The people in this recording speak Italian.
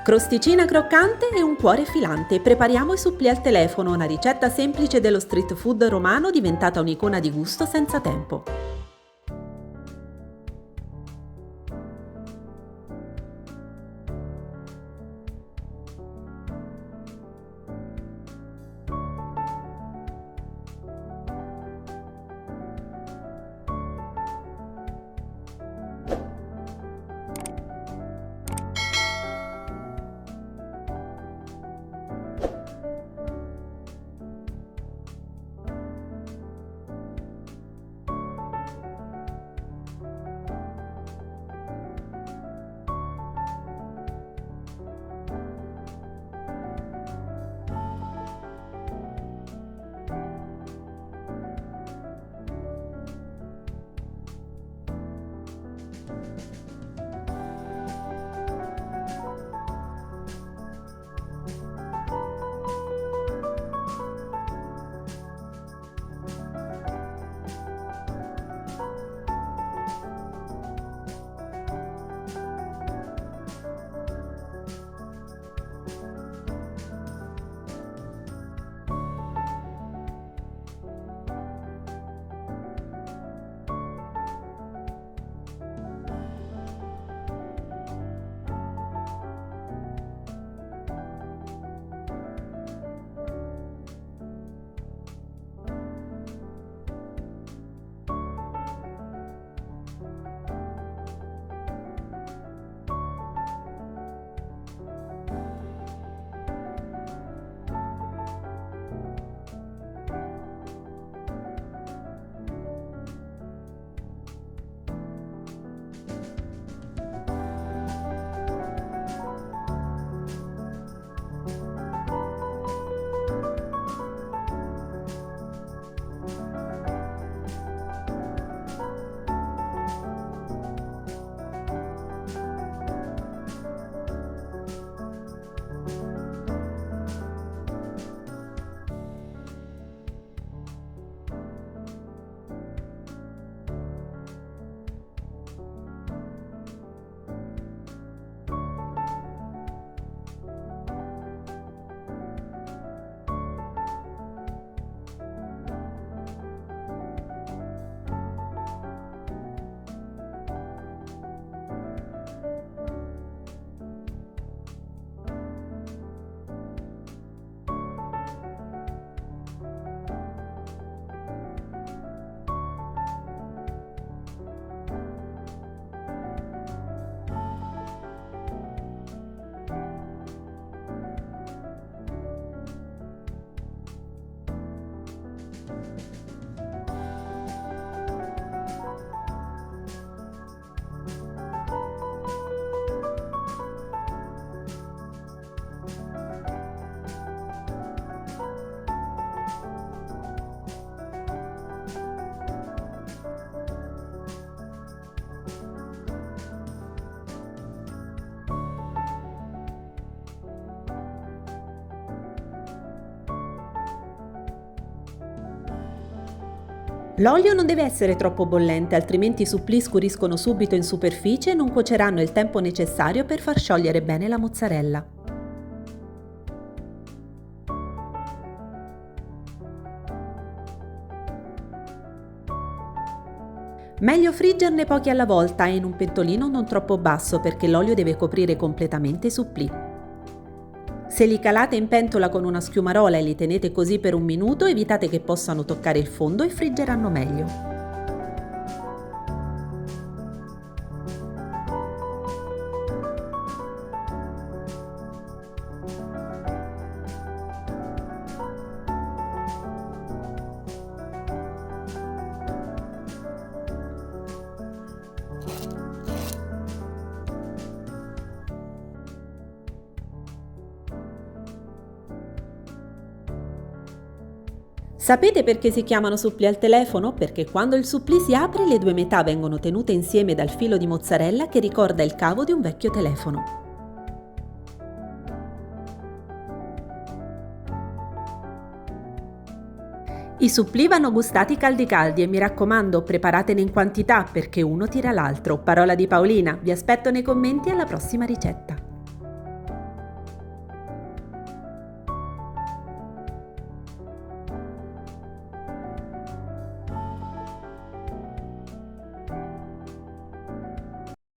Crosticina croccante e un cuore filante. Prepariamo i supplì al telefono, una ricetta semplice dello street food romano diventata un'icona di gusto senza tempo. L'olio non deve essere troppo bollente, altrimenti i supplì scuriscono subito in superficie e non cuoceranno il tempo necessario per far sciogliere bene la mozzarella. Meglio friggerne pochi alla volta e in un pentolino non troppo basso perché l'olio deve coprire completamente i supplì. Se li calate in pentola con una schiumarola e li tenete così per un minuto, evitate che possano toccare il fondo e friggeranno meglio. Sapete perché si chiamano supplì al telefono? Perché quando il supplì si apre le due metà vengono tenute insieme dal filo di mozzarella che ricorda il cavo di un vecchio telefono. I supplì vanno gustati caldi caldi e mi raccomando preparatene in quantità perché uno tira l'altro. Parola di Paolina, vi aspetto nei commenti alla prossima ricetta.